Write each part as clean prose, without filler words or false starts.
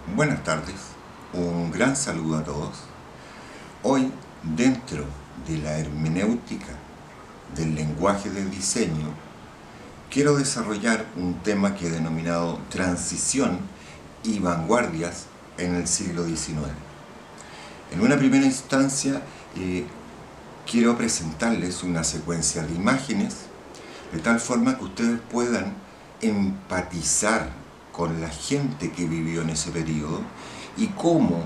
Buenas tardes, un gran saludo a todos. Hoy, dentro de la hermenéutica del lenguaje del diseño, quiero desarrollar un tema que he denominado transición y vanguardias en el siglo XIX. En una primera instancia, quiero presentarles una secuencia de imágenes de tal forma que ustedes puedan empatizar con la gente que vivió en ese periodo y cómo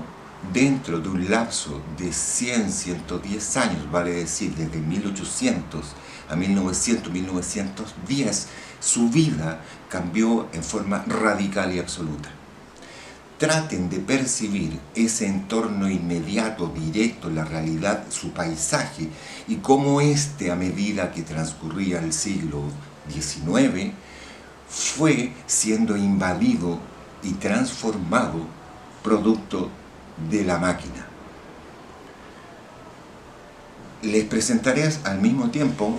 dentro de un lapso de 100, 110 años, vale decir, desde 1800 a 1900, 1910, su vida cambió en forma radical y absoluta. Traten de percibir ese entorno inmediato, directo, la realidad, su paisaje, y cómo a medida que transcurría el siglo XIX, fue siendo invadido y transformado producto de la máquina. Les presentaré al mismo tiempo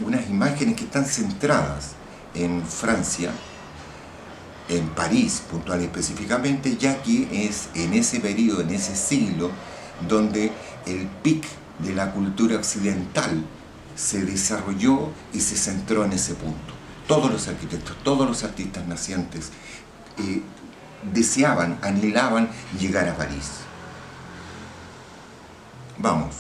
unas imágenes que están centradas en Francia, en París puntual específicamente, ya que es en ese periodo, en ese siglo, donde el pic de la cultura occidental se desarrolló y se centró en ese punto. Todos los arquitectos, todos los artistas nacientes deseaban, anhelaban llegar a París. Vamos.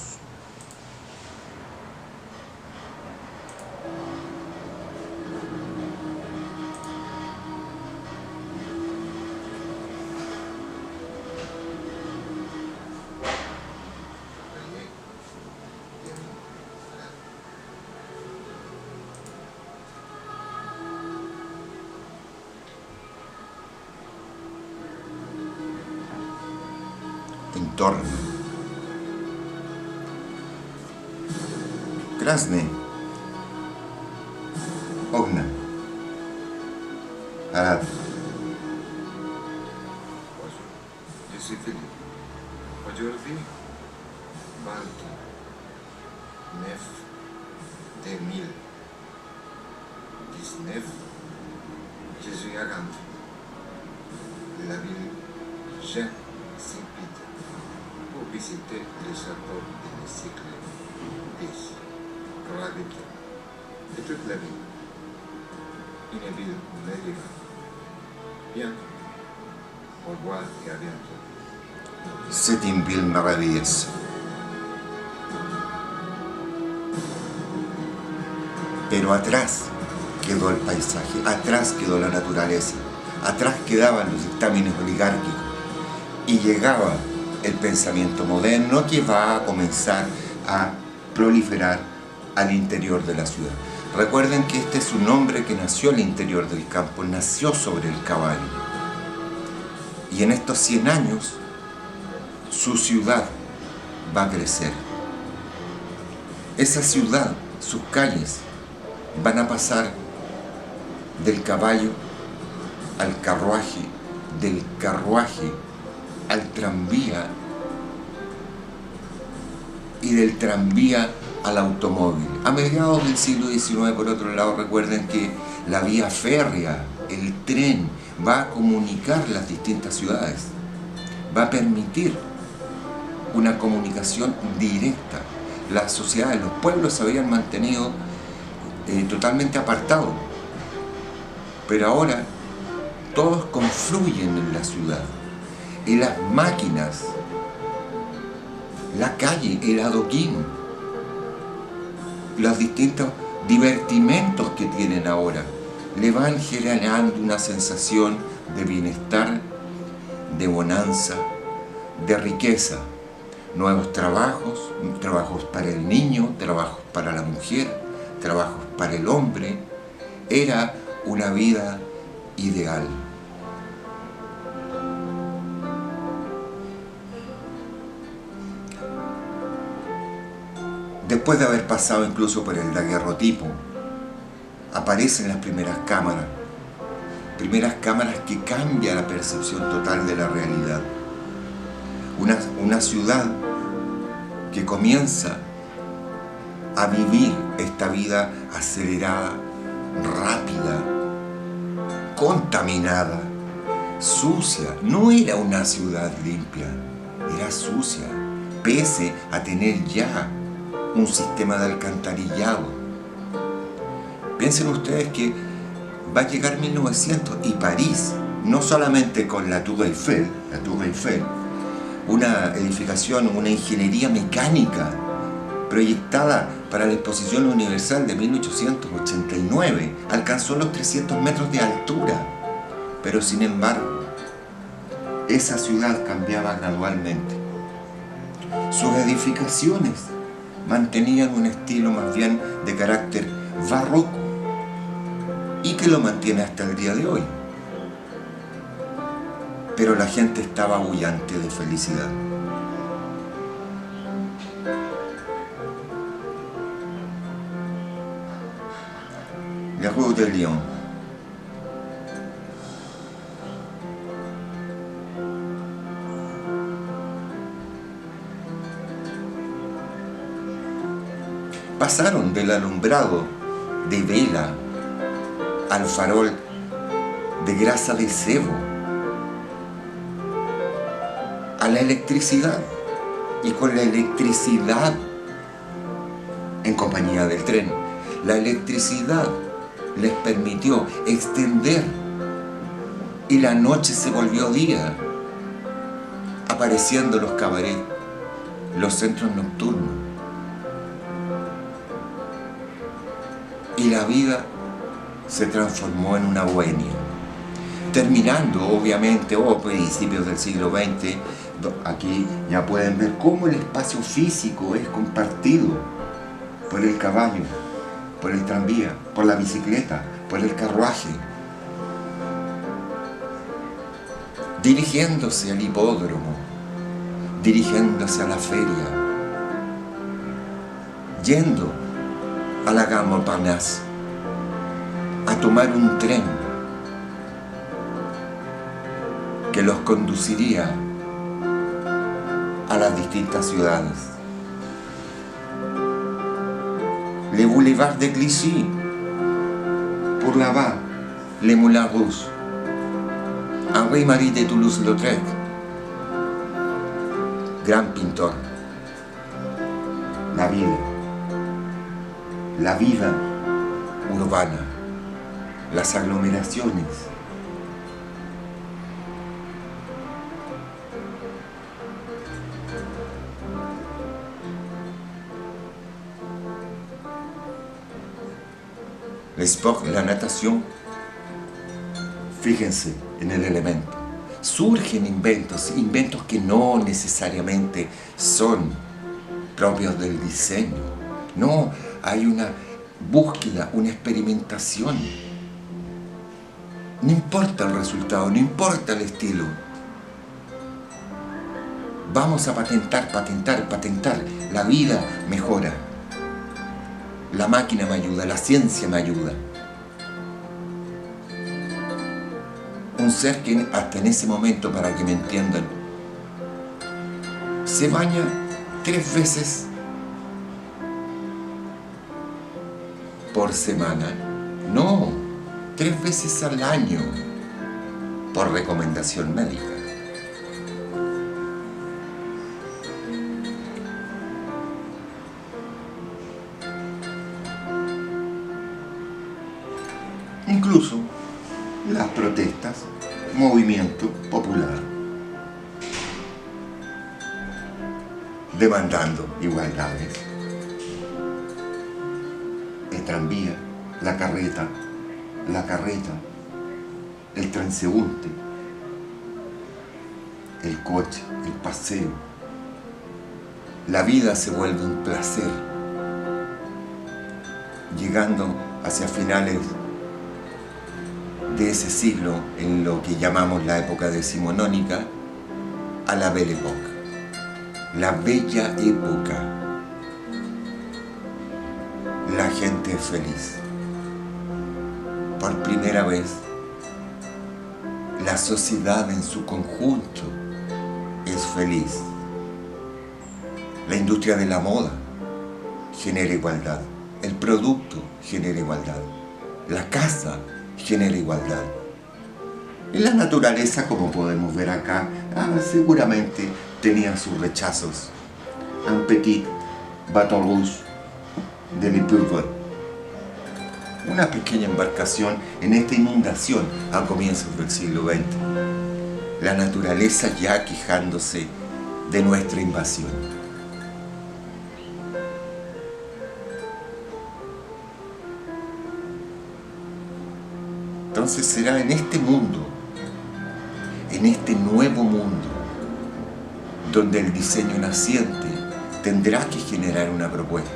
Entorno. Krasny, Ogna, Arad. Je suis Philippe. Aujourd'hui, 29 2019, je suis à Gand, de la ville Saint-Peter, pour visiter le château du siècle X, roi de Kiev, de toute la ville. Une ville médiévale. Bien, au revoir et à bientôt. C'est une ville maravillosa. Pero atrás quedó el paisaje, atrás quedó la naturaleza, atrás quedaban los dictámenes oligárquicos y llegaba el pensamiento moderno que va a comenzar a proliferar al interior de la ciudad. Recuerden que este es un hombre que nació al interior del campo, nació sobre el caballo. Y en estos 100 años, su ciudad va a crecer. Esa ciudad, sus calles, van a pasar del caballo al carruaje, del carruaje al tranvía y del tranvía al automóvil. A mediados del siglo XIX, por otro lado, recuerden que la vía férrea, el tren, va a comunicar las distintas ciudades, va a permitir una comunicación directa. Las sociedades, los pueblos se habían mantenido totalmente apartados, pero ahora todos confluyen en la ciudad, y las máquinas, la calle, el adoquín, los distintos divertimentos que tienen ahora, le van generando una sensación de bienestar, de bonanza, de riqueza. Nuevos trabajos, trabajos para el niño, trabajos para la mujer, trabajos para el hombre. Era una vida ideal. Después de haber pasado incluso por el daguerrotipo, aparecen las primeras cámaras que cambian la percepción total de la realidad. Una ciudad que comienza a vivir esta vida acelerada, rápida, contaminada sucia. No era una ciudad limpia, era sucia, pese a tener ya un sistema de alcantarillado. Piensen ustedes que va a llegar 1900 y París, no solamente con la Tour Eiffel, una edificación, una ingeniería mecánica proyectada para la Exposición Universal de 1889, alcanzó los 300 metros de altura, pero sin embargo, esa ciudad cambiaba gradualmente. Sus edificaciones mantenían un estilo más bien de carácter barroco y que lo mantiene hasta el día de hoy. Pero la gente estaba bullante de felicidad. La Rue de Lyon. Pasaron del alumbrado de vela al farol de grasa de cebo, a la electricidad, y con la electricidad, en compañía del tren, la electricidad les permitió extender y la noche se volvió día, apareciendo los cabarets, los centros nocturnos, y la vida se transformó en una bohemia, terminando obviamente, principios del siglo XX. Aquí ya pueden ver cómo el espacio físico es compartido por el caballo, por el tranvía, por la bicicleta, por el carruaje, dirigiéndose al hipódromo, dirigiéndose a la feria, yendo a la Gare Montparnasse, a tomar un tren que los conduciría a las distintas ciudades. Le Boulevard de Clichy, pour là-bas, les Moulins Rouges, Henri-Marie de Toulouse-Lautrec, gran pintor. La vida urbana, las aglomeraciones. El sport, la natación, fíjense en el elemento. Surgen inventos que no necesariamente son propios del diseño. No, hay una búsqueda, una experimentación. No importa el resultado, no importa el estilo. Vamos a patentar. La vida mejora. La máquina me ayuda, la ciencia me ayuda. Un ser que hasta en ese momento, para que me entiendan, se baña 3 veces por semana. No, 3 veces al año, por recomendación médica. Incluso las protestas, movimiento popular, demandando igualdades. El tranvía, la carreta, el transeúnte, el coche, el paseo. La vida se vuelve un placer, llegando hacia finales de ese siglo, en lo que llamamos la época decimonónica, a la Belle Époque, la bella época. La gente es feliz. Por primera vez, la sociedad en su conjunto es feliz. La industria de la moda genera igualdad, el producto genera igualdad, la casa genera igualdad. Y la naturaleza, como podemos ver acá, seguramente tenía sus rechazos. Un petit bateau rouge de Liverpool. Una pequeña embarcación en esta inundación a comienzos del siglo XX. La naturaleza ya quejándose de nuestra invasión. Entonces será en este mundo, en este nuevo mundo, donde el diseño naciente tendrá que generar una propuesta.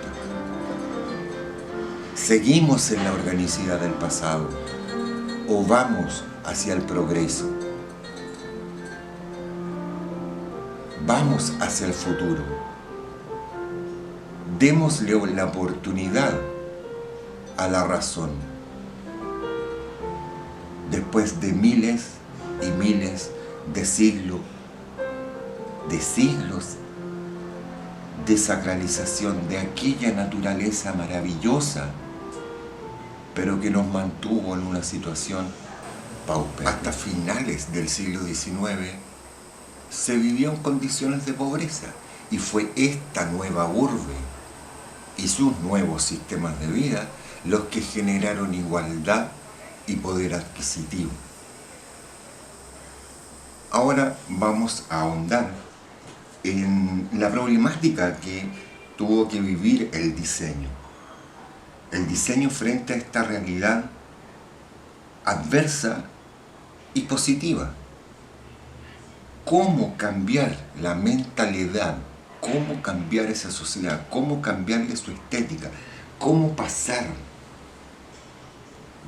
¿Seguimos en la organicidad del pasado o vamos hacia el progreso? Vamos hacia el futuro. Démosle la oportunidad a la razón. Después de miles y miles de siglos de sacralización de aquella naturaleza maravillosa, pero que nos mantuvo en una situación paupérrima. Hasta finales del siglo XIX se vivió en condiciones de pobreza, y fue esta nueva urbe y sus nuevos sistemas de vida los que generaron igualdad y poder adquisitivo. Ahora vamos a ahondar en la problemática que tuvo que vivir el diseño. El diseño frente a esta realidad adversa y positiva. ¿Cómo cambiar la mentalidad? ¿Cómo cambiar esa sociedad? ¿Cómo cambiarle su estética? ¿Cómo pasar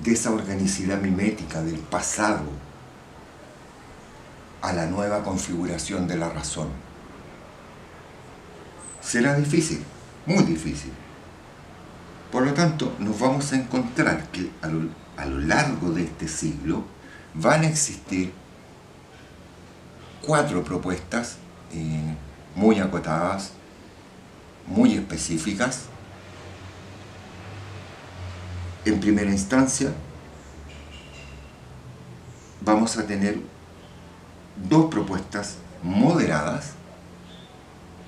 de esa organicidad mimética del pasado a la nueva configuración de la razón? Será difícil, muy difícil. Por lo tanto, nos vamos a encontrar que a lo largo de este siglo van a existir 4 propuestas muy acotadas, muy específicas. En primera instancia, vamos a tener 2 propuestas moderadas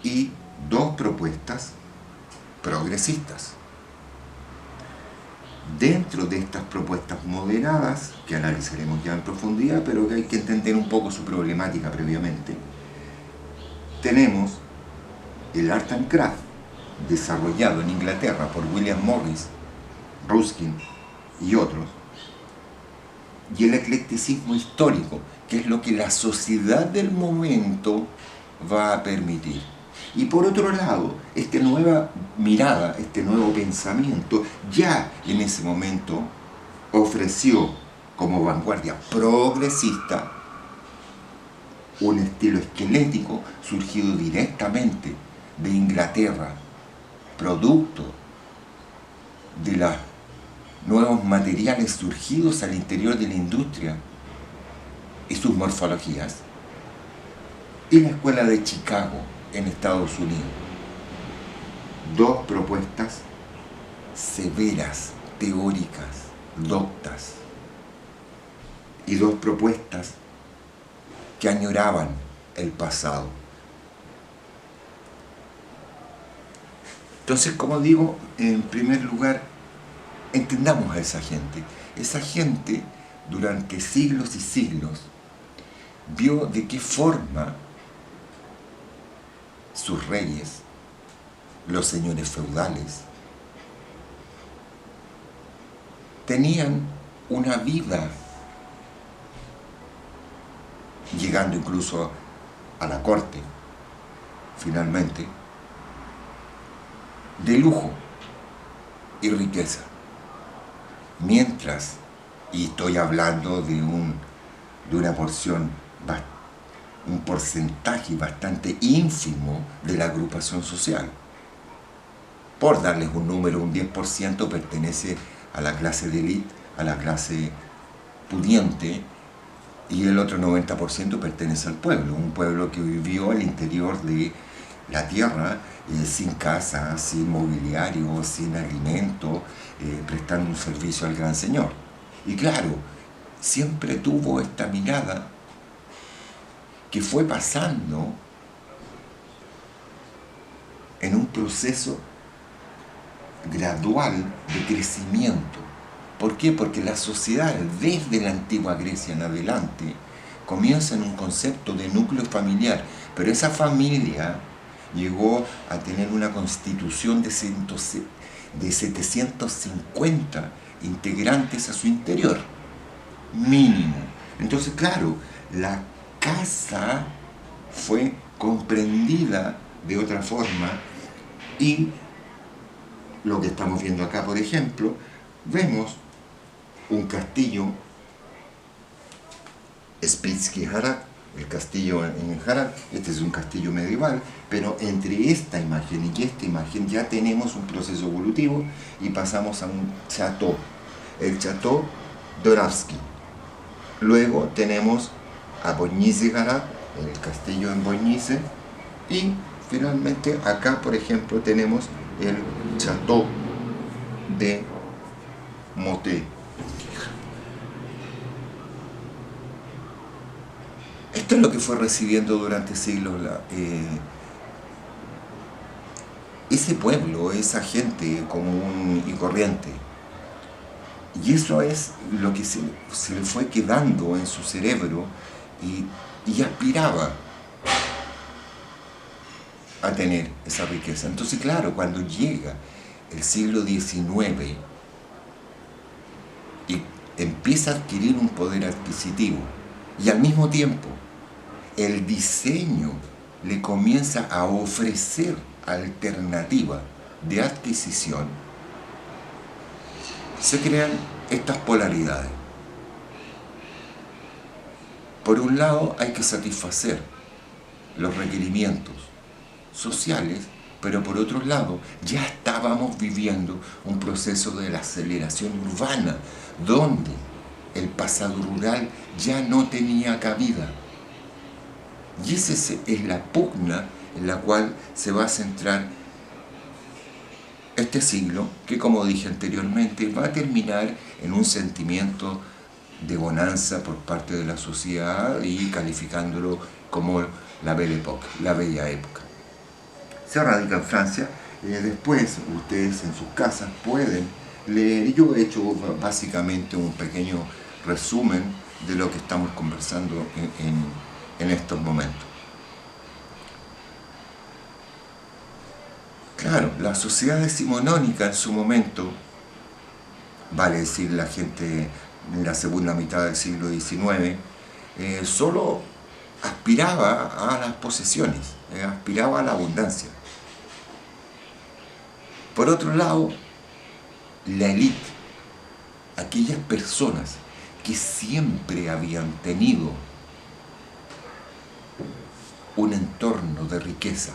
y 2 propuestas progresistas. Dentro de estas propuestas moderadas, que analizaremos ya en profundidad, pero que hay que entender un poco su problemática previamente, tenemos el Art and Craft, desarrollado en Inglaterra por William Morris, Ruskin y otros, y el eclecticismo histórico, que es lo que la sociedad del momento va a permitir. Y por otro lado, esta nueva mirada, este nuevo pensamiento, ya en ese momento ofreció como vanguardia progresista un estilo esquelético surgido directamente de Inglaterra, producto de los nuevos materiales surgidos al interior de la industria y sus morfologías, y la Escuela de Chicago en Estados Unidos. 2 propuestas severas, teóricas, doctas, y 2 propuestas que añoraban el pasado. Entonces, como digo, en primer lugar, entendamos a esa gente. Esa gente, durante siglos y siglos, vio de qué forma sus reyes, los señores feudales, tenían una vida, llegando incluso a la corte, finalmente, de lujo y riqueza. Mientras, y estoy hablando de una porción, un porcentaje bastante ínfimo de la agrupación social. Por darles un número, un 10% pertenece a la clase de élite, a la clase pudiente, y el otro 90% pertenece al pueblo, un pueblo que vivió al interior de la tierra, sin casa, sin mobiliario, sin alimento, prestando un servicio al gran señor. Y claro, siempre tuvo esta mirada que fue pasando en un proceso gradual de crecimiento. ¿Por qué? Porque la sociedad, desde la antigua Grecia en adelante, comienza en un concepto de núcleo familiar, pero esa familia llegó a tener una constitución de 750 integrantes a su interior, mínimo. Entonces, claro, la casa fue comprendida de otra forma y lo que estamos viendo acá, por ejemplo, vemos un castillo, Splitski Harak, el castillo en Harak. Este es un castillo medieval, pero entre esta imagen y esta imagen ya tenemos un proceso evolutivo y pasamos a un chateau, el Chateau Doravski. Luego tenemos a Bojnice Harak, el castillo en Bojnice, y finalmente acá, por ejemplo, tenemos el Chateau de Motet. Esto es lo que fue recibiendo durante siglos ese pueblo, esa gente común y corriente. Y eso es lo que se le fue quedando en su cerebro y aspiraba a tener esa riqueza. Entonces, claro, cuando llega el siglo XIX y empieza a adquirir un poder adquisitivo y al mismo tiempo el diseño le comienza a ofrecer alternativa de adquisición, se crean estas polaridades. Por un lado hay que satisfacer los requerimientos sociales, pero por otro lado ya estábamos viviendo un proceso de la aceleración urbana, donde el pasado rural ya no tenía cabida. Y esa es la pugna en la cual se va a centrar este siglo, que, como dije anteriormente, va a terminar en un sentimiento de bonanza por parte de la sociedad y calificándolo como la Belle Époque, la bella época. Se radica en Francia. Después ustedes en sus casas pueden leer, y yo he hecho básicamente un pequeño resumen de lo que estamos conversando en estos momentos. Claro, la sociedad decimonónica en su momento, vale decir la gente en la segunda mitad del siglo XIX, solo aspiraba a las posesiones, aspiraba a la abundancia. Por otro lado, la élite, aquellas personas que siempre habían tenido un entorno de riqueza,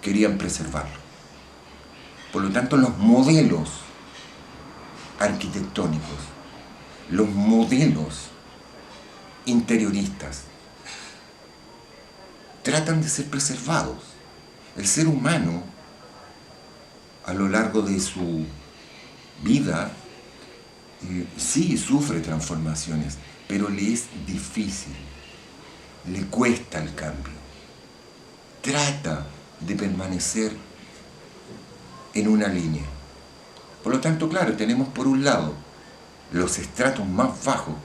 querían preservarlo. Por lo tanto, los modelos arquitectónicos, los modelos interioristas, tratan de ser preservados. El ser humano, a lo largo de su vida, sí sufre transformaciones, pero le es difícil, le cuesta el cambio. Trata de permanecer en una línea. Por lo tanto, claro, tenemos por un lado los estratos más bajos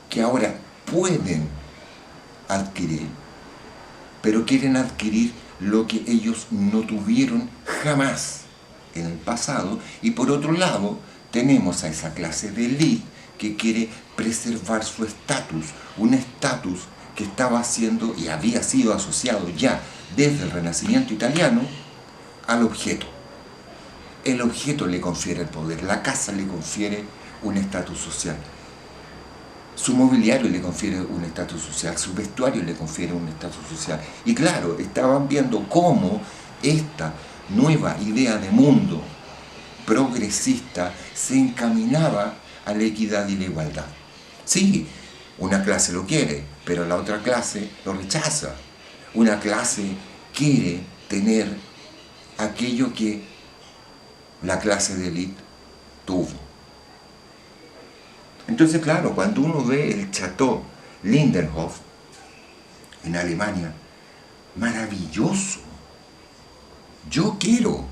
que ahora pueden adquirir, pero quieren adquirir lo que ellos no tuvieron jamás en el pasado. Y por otro lado, tenemos a esa clase de élite que quiere preservar su estatus, un estatus que estaba siendo y había sido asociado ya desde el Renacimiento italiano al objeto. El objeto le confiere el poder, la casa le confiere un estatus social, su mobiliario le confiere un estatus social, su vestuario le confiere un estatus social. Y claro, estaban viendo cómo esta nueva idea de mundo progresista se encaminaba a la equidad y la igualdad. Sí, una clase lo quiere, pero la otra clase lo rechaza. Una clase quiere tener aquello que la clase de élite tuvo. Entonces, claro, cuando uno ve el Chateau Lindenhof en Alemania, maravilloso. Yo quiero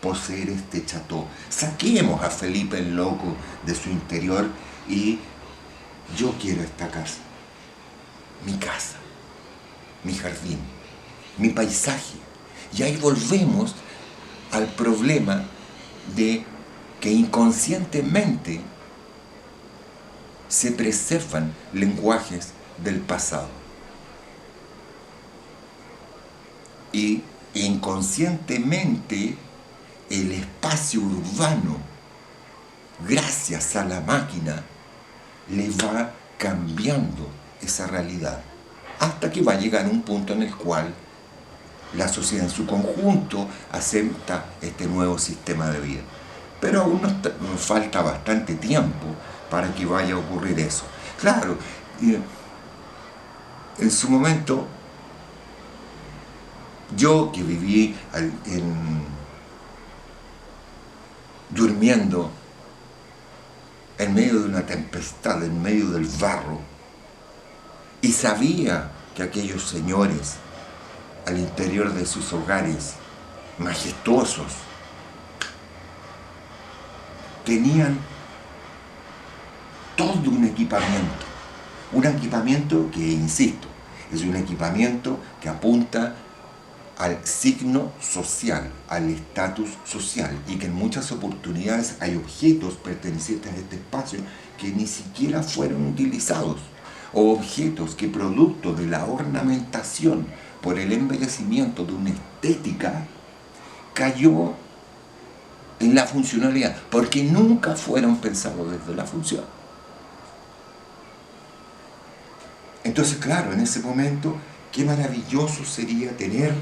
poseer este chateau. Saquemos a Felipe el Loco de su interior y yo quiero esta casa, mi jardín, mi paisaje. Y ahí volvemos al problema de que inconscientemente se preservan lenguajes del pasado. Y inconscientemente el espacio urbano, gracias a la máquina, le va cambiando esa realidad, hasta que va a llegar un punto en el cual la sociedad en su conjunto acepta este nuevo sistema de vida. Pero aún nos falta bastante tiempo para que vaya a ocurrir eso. Claro, en su momento, yo que viví durmiendo en medio de una tempestad, en medio del barro, y sabía que aquellos señores al interior de sus hogares majestuosos tenían todo un equipamiento que, insisto, es un equipamiento que apunta al signo social, al estatus social, y que en muchas oportunidades hay objetos pertenecientes a este espacio que ni siquiera fueron utilizados, o objetos que, producto de la ornamentación por el embellecimiento de una estética, cayó en la funcionalidad, porque nunca fueron pensados desde la función. Entonces, claro, en ese momento, qué maravilloso sería tener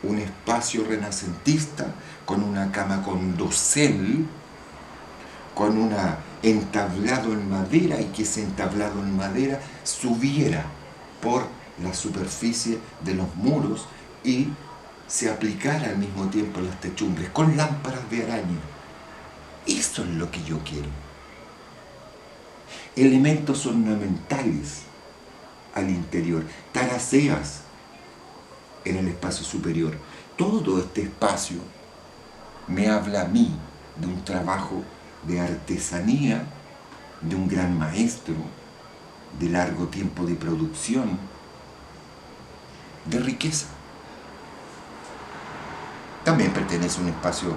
un espacio renacentista con una cama con dosel, con un entablado en madera, y que ese entablado en madera subiera por la superficie de los muros y se aplicara al mismo tiempo las techumbres con lámparas de araña. Eso es lo que yo quiero. Elementos ornamentales al interior, taraceas en el espacio superior. Todo este espacio me habla a mí de un trabajo de artesanía, de un gran maestro, de largo tiempo de producción, de riqueza. También pertenece a un espacio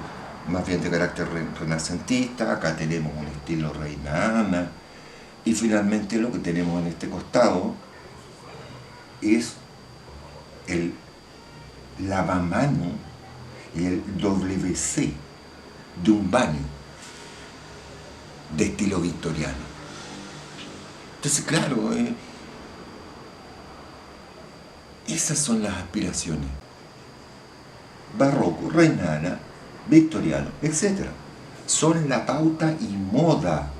más bien de carácter renacentista. Acá tenemos un estilo Reina Ana, y finalmente lo que tenemos en este costado es el lavamano y el WC de un baño de estilo victoriano. Entonces, claro, esas son las aspiraciones. Barroco, Reina Ana, victoriano, etc. Son la pauta y moda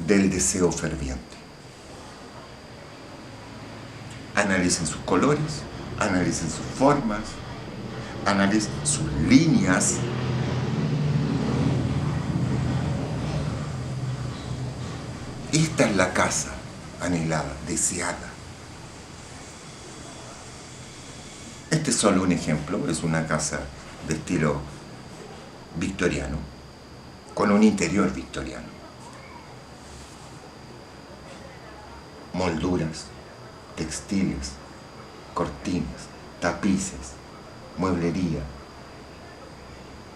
del deseo ferviente. Analicen sus colores, analicen sus formas, analicen sus líneas. Esta es la casa anhelada, deseada. Este es solo un ejemplo, es una casa de estilo victoriano, con un interior victoriano. Molduras, textiles, cortinas, tapices, mueblería,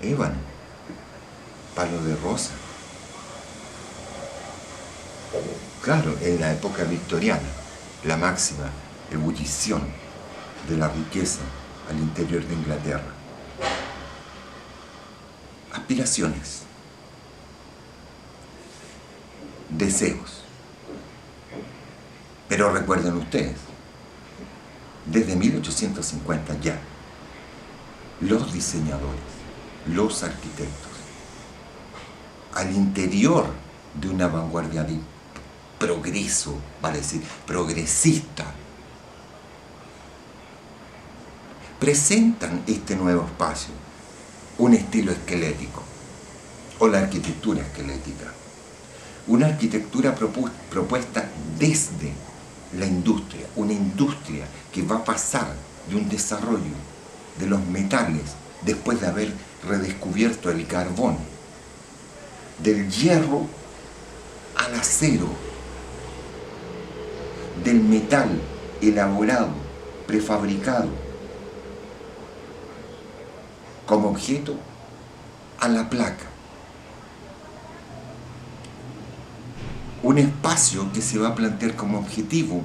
ébano, palo de rosa. Claro, en la época victoriana, la máxima ebullición de la riqueza al interior de Inglaterra. Aspiraciones, deseos. Pero recuerden ustedes, desde 1850 ya, los diseñadores, los arquitectos, al interior de una vanguardia de progreso, vale decir, progresista, presentan este nuevo espacio un estilo esquelético o la arquitectura esquelética. Una arquitectura propuesta desde la industria, una industria que va a pasar de un desarrollo de los metales después de haber redescubierto el carbón, del hierro al acero, del metal elaborado, prefabricado, como objeto, a la placa. Un espacio que se va a plantear como objetivo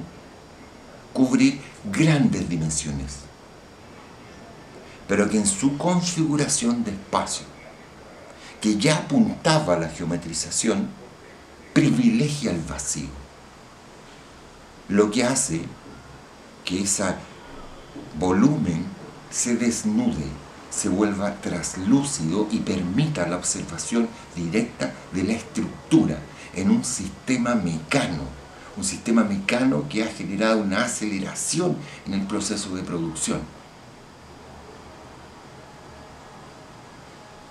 cubrir grandes dimensiones, pero que en su configuración de espacio, que ya apuntaba a la geometrización, privilegia el vacío, lo que hace que ese volumen se desnude, se vuelva traslúcido y permita la observación directa de la estructura en un sistema mecano que ha generado una aceleración en el proceso de producción.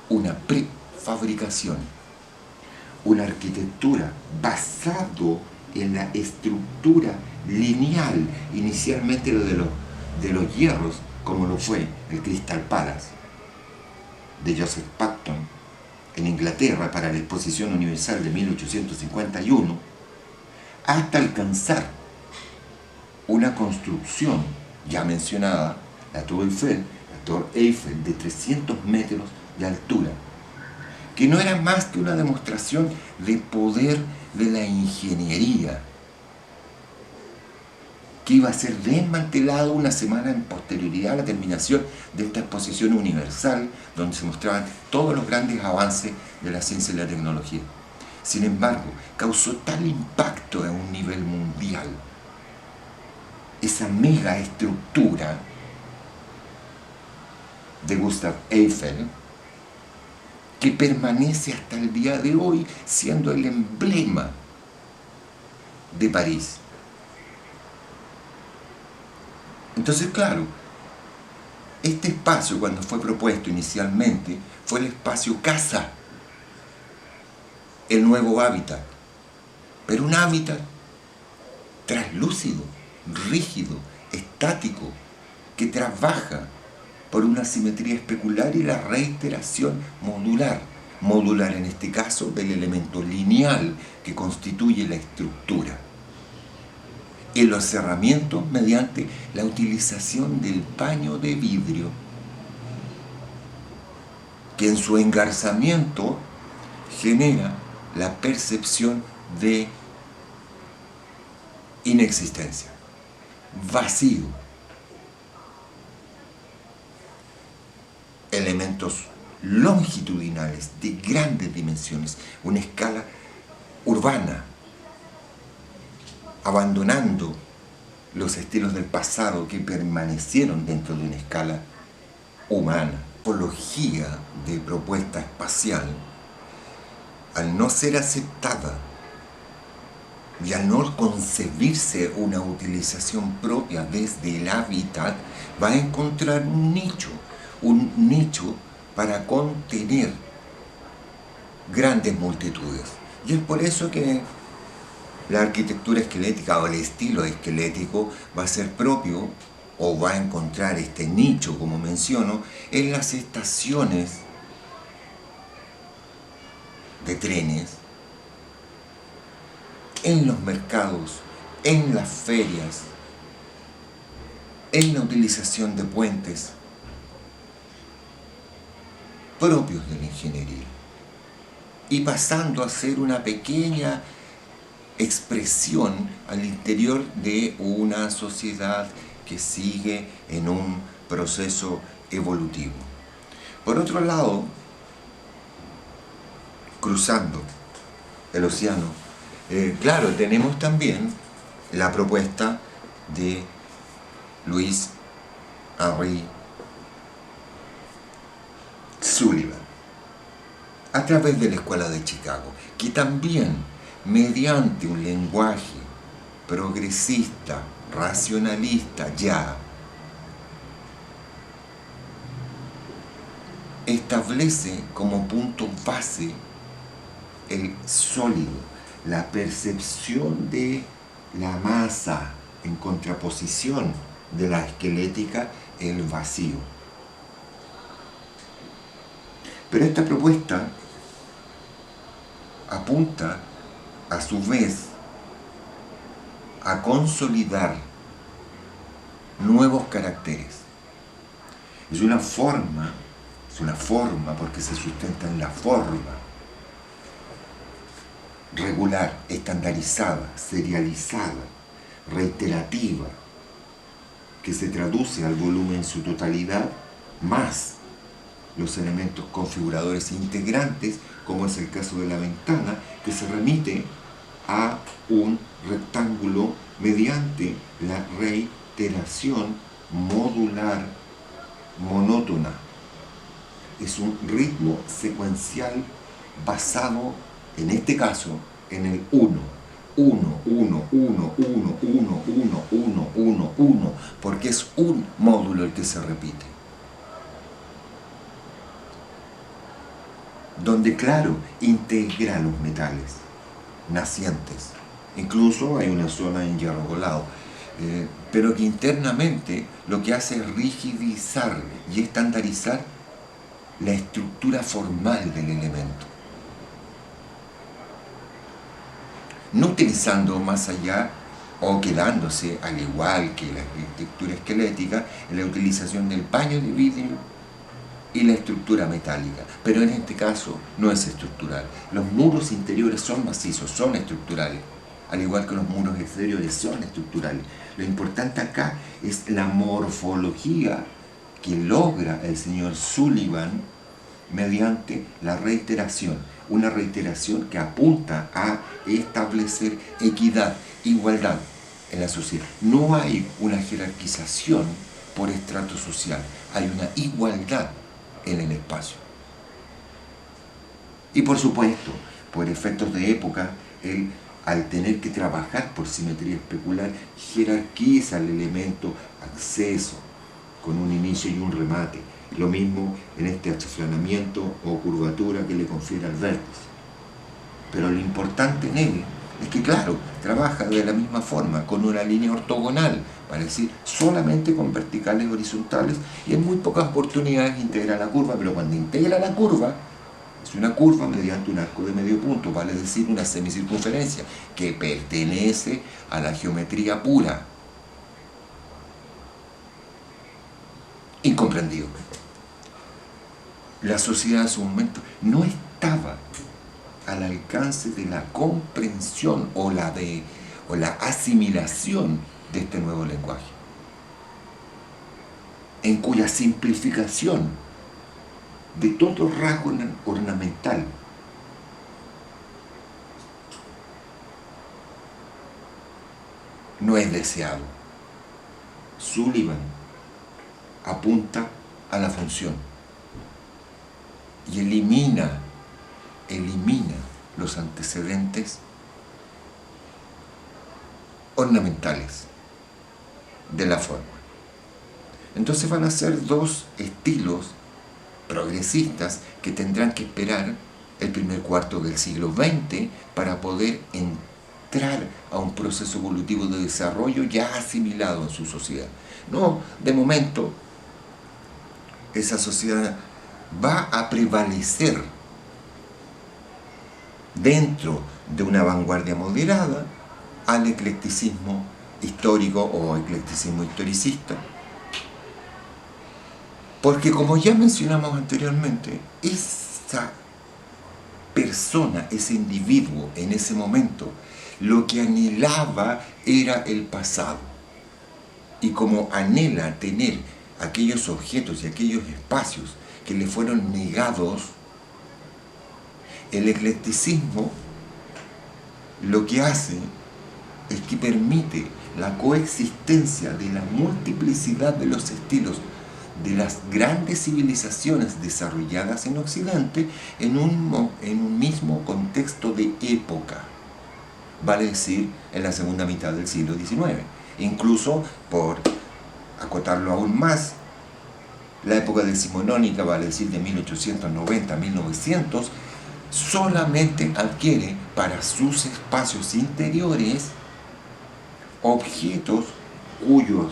Una prefabricación, una arquitectura basado en la estructura lineal, inicialmente lo de los hierros, como lo fue el Crystal Palace de Joseph Patton en Inglaterra para la Exposición Universal de 1851, hasta alcanzar una construcción ya mencionada, la Torre Eiffel, de 300 metros de altura, que no era más que una demostración de poder de la ingeniería, que iba a ser desmantelado una semana en posterioridad a la terminación de esta exposición universal, donde se mostraban todos los grandes avances de la ciencia y la tecnología. Sin embargo, causó tal impacto a un nivel mundial esa mega estructura de Gustave Eiffel, que permanece hasta el día de hoy siendo el emblema de París. Entonces, claro, este espacio, cuando fue propuesto inicialmente, fue el espacio casa, el nuevo hábitat, pero un hábitat translúcido, rígido, estático, que trabaja por una simetría especular y la reiteración modular en este caso del elemento lineal que constituye la estructura. Y los cerramientos mediante la utilización del paño de vidrio, que en su engarzamiento genera la percepción de inexistencia, vacío. Elementos longitudinales de grandes dimensiones, una escala urbana, abandonando los estilos del pasado que permanecieron dentro de una escala humana. La tipología de propuesta espacial, al no ser aceptada y al no concebirse una utilización propia desde el hábitat, va a encontrar un nicho para contener grandes multitudes. Y es por eso que la arquitectura esquelética o el estilo esquelético va a ser propio o va a encontrar este nicho, como menciono, en las estaciones de trenes, en los mercados, en las ferias, en la utilización de puentes propios de la ingeniería, y pasando a ser una pequeña expresión al interior de una sociedad que sigue en un proceso evolutivo. Por otro lado, cruzando el océano, claro, tenemos también la propuesta de Louis-Henri Sullivan, a través de la Escuela de Chicago, que también, mediante un lenguaje progresista, racionalista, ya establece como punto base el sólido, la percepción de la masa en contraposición de la esquelética, el vacío. Pero esta propuesta apunta a su vez a consolidar nuevos caracteres. Es una forma porque se sustenta en la forma regular, estandarizada, serializada, reiterativa, que se traduce al volumen en su totalidad, más los elementos configuradores integrantes, como es el caso de la ventana, que se remite a un rectángulo mediante la reiteración modular monótona. Es un ritmo secuencial basado, en este caso, en el 1. 1, 1, 1, 1, 1, 1, 1, 1, 1, porque es un módulo el que se repite. Donde, claro, integra los metales nacientes. Incluso hay una zona en hierro colado, pero que internamente lo que hace es rigidizar y estandarizar la estructura formal del elemento. No utilizando más allá o quedándose, al igual que la arquitectura esquelética, en la utilización del paño de vidrio y la estructura metálica. Pero en este caso no es estructural. Los muros interiores son macizos, son estructurales, al igual que los muros exteriores son estructurales. Lo importante acá es la morfología que logra el señor Sullivan mediante la reiteración, una reiteración que apunta a establecer equidad, igualdad en la sociedad. No hay una jerarquización por estrato social, hay una igualdad en el espacio. Y por supuesto, por efectos de época, él, al tener que trabajar por simetría especular, jerarquiza el elemento acceso con un inicio y un remate. Lo mismo en este achaflanamiento o curvatura que le confiere al vértice. Pero lo importante en él es que, claro, trabaja de la misma forma, con una línea ortogonal, para decir, solamente con verticales horizontales, y en muy pocas oportunidades integra la curva, pero cuando integra la curva, es una curva mediante un arco de medio punto, vale decir una semicircunferencia, que pertenece a la geometría pura. Incomprendido. La sociedad en su momento no estaba al alcance de la comprensión o la asimilación de este nuevo lenguaje, en cuya simplificación de todo rasgo ornamental no es deseado. Sullivan apunta a la función y elimina los antecedentes ornamentales de la forma. Entonces van a ser dos estilos progresistas que tendrán que esperar el primer cuarto del siglo XX para poder entrar a un proceso evolutivo de desarrollo ya asimilado en su sociedad. No, de momento, esa sociedad va a prevalecer dentro de una vanguardia moderada al eclecticismo histórico o eclecticismo historicista. Porque, como ya mencionamos anteriormente, esa persona, ese individuo en ese momento, lo que anhelaba era el pasado. Y como anhela tener aquellos objetos y aquellos espacios que le fueron negados, el eclecticismo lo que hace es que permite la coexistencia de la multiplicidad de los estilos de las grandes civilizaciones desarrolladas en Occidente en un mismo contexto de época, vale decir, en la segunda mitad del siglo XIX. Incluso, por acotarlo aún más, la época decimonónica, vale decir de 1890 a 1900, solamente adquiere para sus espacios interiores objetos cuyos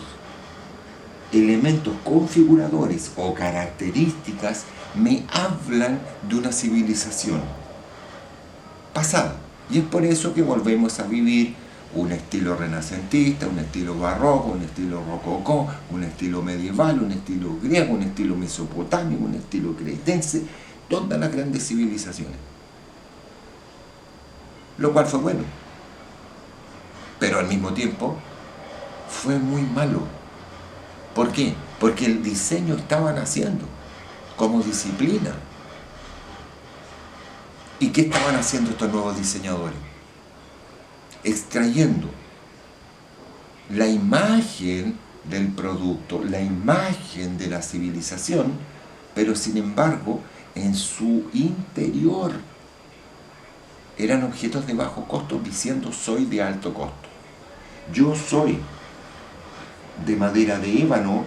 elementos configuradores o características me hablan de una civilización pasada. Y es por eso que volvemos a vivir un estilo renacentista, un estilo barroco, un estilo rococó, un estilo medieval, un estilo griego, un estilo mesopotámico, un estilo cretense, todas las grandes civilizaciones. Lo cual fue bueno, pero al mismo tiempo fue muy malo. ¿Por qué? Porque el diseño estaba naciendo como disciplina. ¿Y qué estaban haciendo estos nuevos diseñadores? Extrayendo la imagen del producto, la imagen de la civilización, pero sin embargo, en su interior eran objetos de bajo costo, diciendo soy de alto costo. Yo soy de madera de ébano,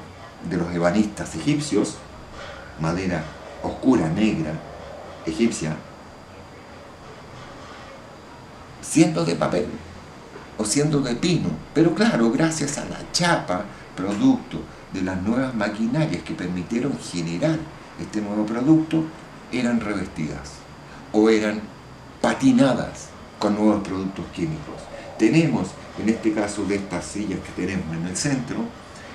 de los ebanistas egipcios, madera oscura, negra, egipcia, siendo de papel o siendo de pino, pero claro, gracias a la chapa, producto de las nuevas maquinarias que permitieron generar este nuevo producto, eran revestidas o eran patinadas con nuevos productos químicos. Tenemos, en este caso de estas sillas que tenemos en el centro,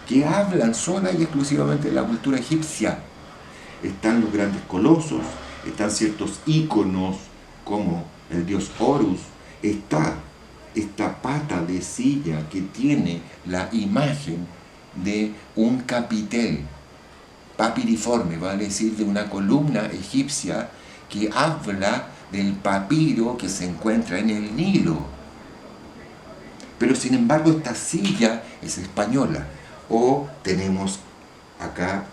que hablan sola y exclusivamente de la cultura egipcia. Están los grandes colosos, están ciertos íconos como el dios Horus, está esta pata de silla que tiene la imagen de un capitel papiriforme, vale decir, de una columna egipcia que habla del papiro que se encuentra en el Nilo. Pero sin embargo esta silla es española. O tenemos acá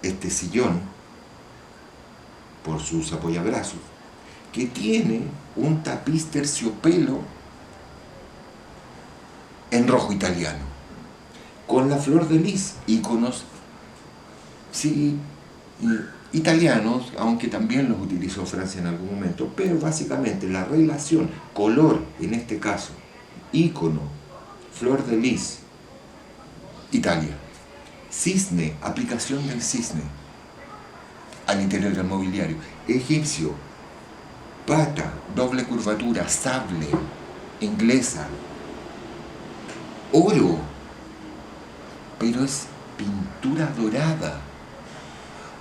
este sillón, por sus apoyabrazos, que tiene un tapiz terciopelo en rojo italiano, con la flor de lis, íconos, sí, italianos, aunque también los utilizó Francia en algún momento, pero básicamente la relación color, en este caso, ícono, flor de lis, Italia, cisne, aplicación del cisne al interior del mobiliario, egipcio, pata, doble curvatura, sable, inglesa, oro, pero es pintura dorada.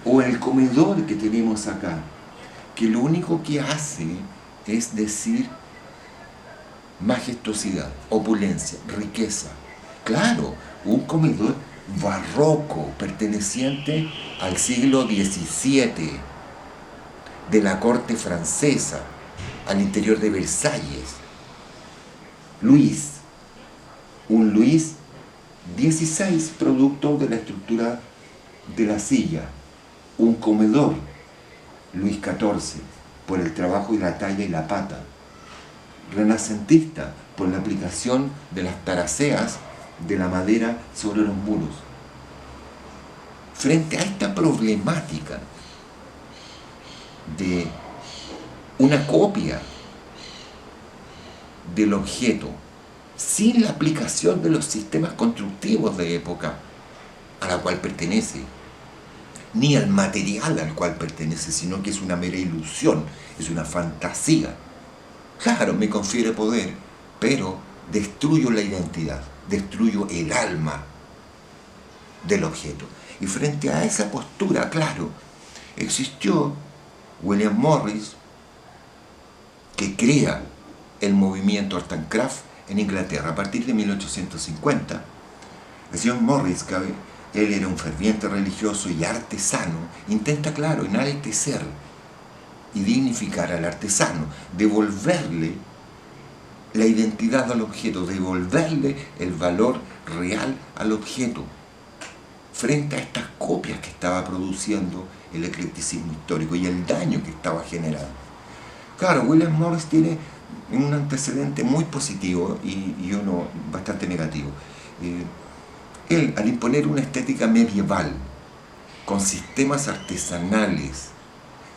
O el comedor que tenemos acá, que lo único que hace es decir majestuosidad, opulencia, riqueza. Claro, un comedor barroco perteneciente al siglo XVII, de la corte francesa, al interior de Versalles. Luis, un Luis XVI, producto de la estructura de la silla. Un comedor, Luis XIV, por el trabajo y la talla y la pata. Renacentista, por la aplicación de las taraceas de la madera sobre los muros. Frente a esta problemática de una copia del objeto sin la aplicación de los sistemas constructivos de época a la cual pertenece, ni al material al cual pertenece, sino que es una mera ilusión, es una fantasía. Claro, me confiere poder, pero destruyo la identidad, destruyo el alma del objeto. Y frente a esa postura, claro, existió William Morris, que crea el movimiento Art and Craft en Inglaterra a partir de 1850. El señor Morris, que él era un ferviente religioso y artesano, intenta, claro, enaltecer y dignificar al artesano, devolverle la identidad al objeto, devolverle el valor real al objeto, frente a estas copias que estaba produciendo el eclecticismo histórico y el daño que estaba generando. Claro, William Morris tiene un antecedente muy positivo y uno bastante negativo. Él, al imponer una estética medieval, con sistemas artesanales,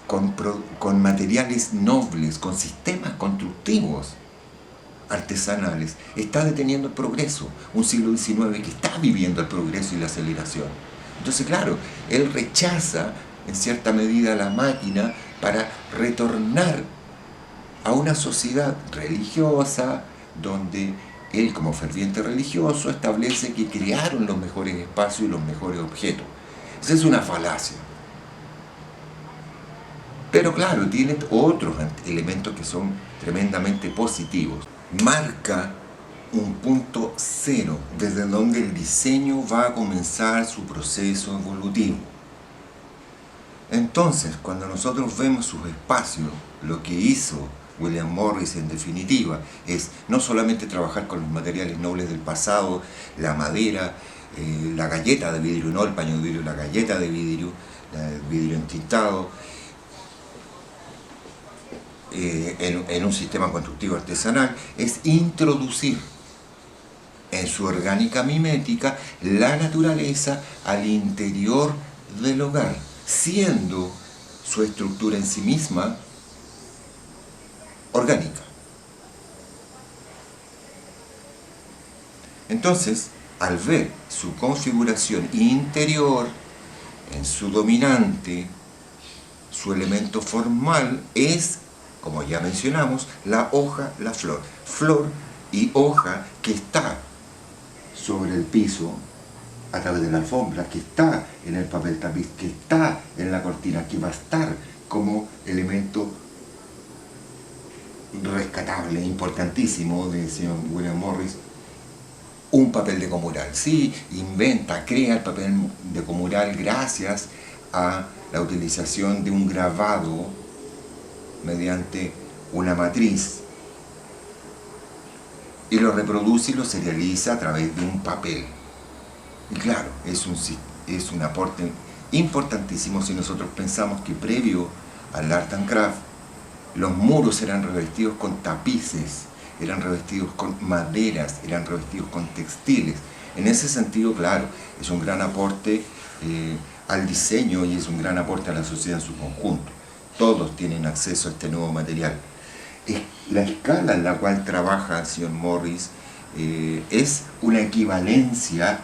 con materiales nobles, con sistemas constructivos artesanales, está deteniendo el progreso, un siglo XIX que está viviendo el progreso y la aceleración. Entonces, claro, él rechaza en cierta medida la máquina para retornar a una sociedad religiosa donde él, como ferviente religioso, establece que crearon los mejores espacios y los mejores objetos. Esa es una falacia. Pero claro, tiene otros elementos que son tremendamente positivos. Marca un punto cero desde donde el diseño va a comenzar su proceso evolutivo. Entonces, cuando nosotros vemos sus espacios, lo que hizo William Morris en definitiva es no solamente trabajar con los materiales nobles del pasado, la madera, la galleta de vidrio, no el paño de vidrio, la galleta de vidrio, el vidrio entintado, en un sistema constructivo artesanal, es introducir en su orgánica mimética la naturaleza al interior del hogar, siendo su estructura en sí misma orgánica. Entonces, al ver su configuración interior en su dominante, su elemento formal es, como ya mencionamos, la hoja, la flor. Flor y hoja que está sobre el piso a través de la alfombra, que está en el papel tapiz, que está en la cortina, que va a estar como elemento rescatable, importantísimo del señor William Morris, un papel decomural. Sí, inventa, crea el papel decomural gracias a la utilización de un grabado mediante una matriz y lo reproduce y lo serializa a través de un papel. Y claro, es un aporte importantísimo si nosotros pensamos que previo al Art and Craft los muros eran revestidos con tapices, eran revestidos con maderas, eran revestidos con textiles. En ese sentido, claro, es un gran aporte al diseño y es un gran aporte a la sociedad en su conjunto. Todos tienen acceso a este nuevo material. La escala en la cual trabaja el señor Morris es una equivalencia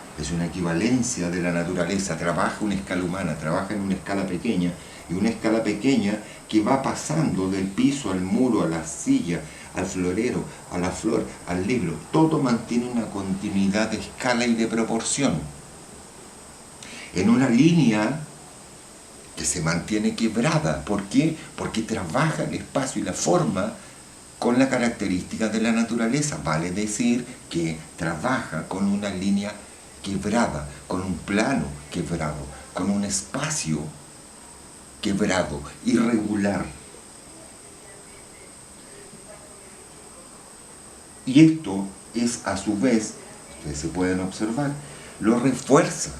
de la naturaleza. Trabaja una escala humana, trabaja en una escala pequeña, y una escala pequeña que va pasando del piso al muro, a la silla, al florero, a la flor, al libro. Todo mantiene una continuidad de escala y de proporción. En una línea que se mantiene quebrada. ¿Por qué? Porque trabaja el espacio y la forma con la característica de la naturaleza. Vale decir que trabaja con una línea quebrada, con un plano quebrado, con un espacio quebrado, irregular. Y esto es, a su vez, ustedes se pueden observar, lo refuerza.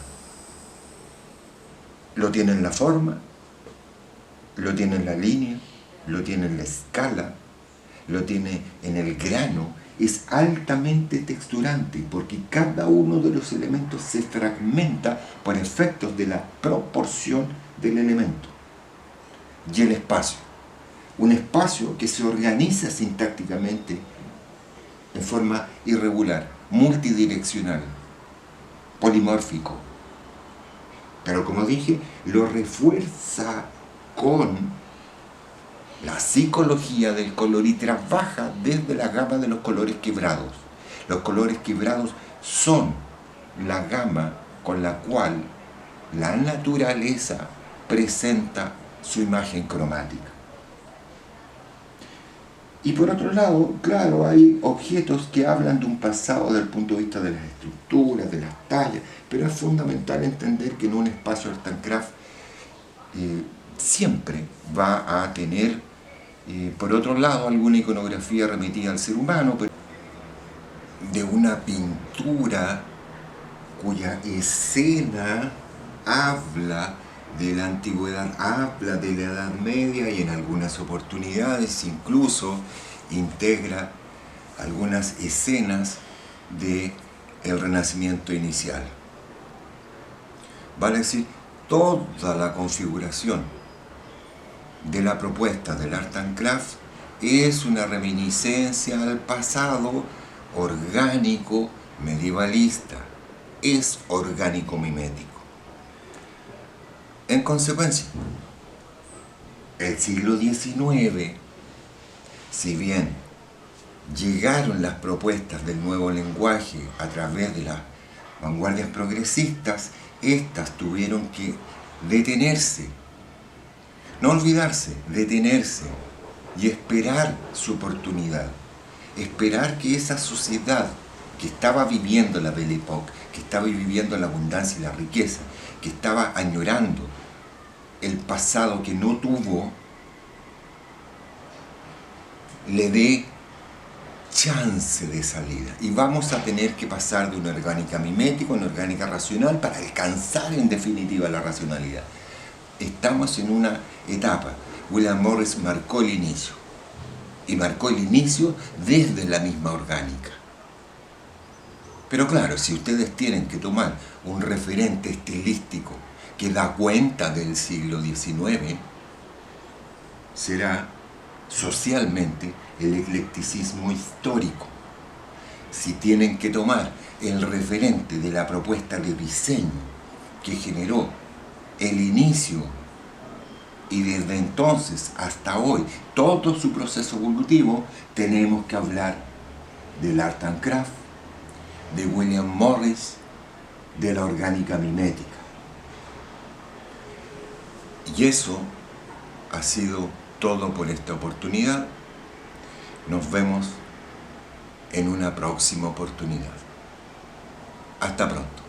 Lo tiene en la forma, lo tiene en la línea, lo tiene en la escala, lo tiene en el grano. Es altamente texturante porque cada uno de los elementos se fragmenta por efectos de la proporción del elemento. Y el espacio, un espacio que se organiza sintácticamente en forma irregular, multidireccional, polimórfico. Pero como dije, lo refuerza con la psicología del color y trabaja desde la gama de los colores quebrados. Los colores quebrados son la gama con la cual la naturaleza presenta su imagen cromática. Y por otro lado, claro, hay objetos que hablan de un pasado desde el punto de vista de las estructuras, de las tallas, pero es fundamental entender que en un espacio Art and Craft siempre va a tener, por otro lado, alguna iconografía remitida al ser humano, pero de una pintura cuya escena habla de la antigüedad, habla de la Edad Media y en algunas oportunidades incluso integra algunas escenas del Renacimiento inicial. vale decir, toda la configuración de la propuesta del Art and Craft es una reminiscencia al pasado orgánico medievalista, es orgánico mimético. En consecuencia, el siglo XIX, si bien llegaron las propuestas del nuevo lenguaje a través de las vanguardias progresistas, estas tuvieron que detenerse, no olvidarse, detenerse y esperar su oportunidad, esperar que esa sociedad que estaba viviendo la Belle Époque, que estaba viviendo la abundancia y la riqueza, que estaba añorando el pasado que no tuvo, le dé chance de salida. Y vamos a tener que pasar de una orgánica mimética a una orgánica racional para alcanzar en definitiva la racionalidad. Estamos en una etapa. William Morris marcó el inicio. Y marcó el inicio desde la misma orgánica. Pero claro, si ustedes tienen que tomar un referente estilístico que da cuenta del siglo XIX, será socialmente el eclecticismo histórico. Si tienen que tomar el referente de la propuesta de diseño que generó el inicio y desde entonces hasta hoy todo su proceso evolutivo, tenemos que hablar del Art and Craft, de William Morris, de la orgánica mimética. Y eso ha sido todo por esta oportunidad. Nos vemos en una próxima oportunidad. Hasta pronto.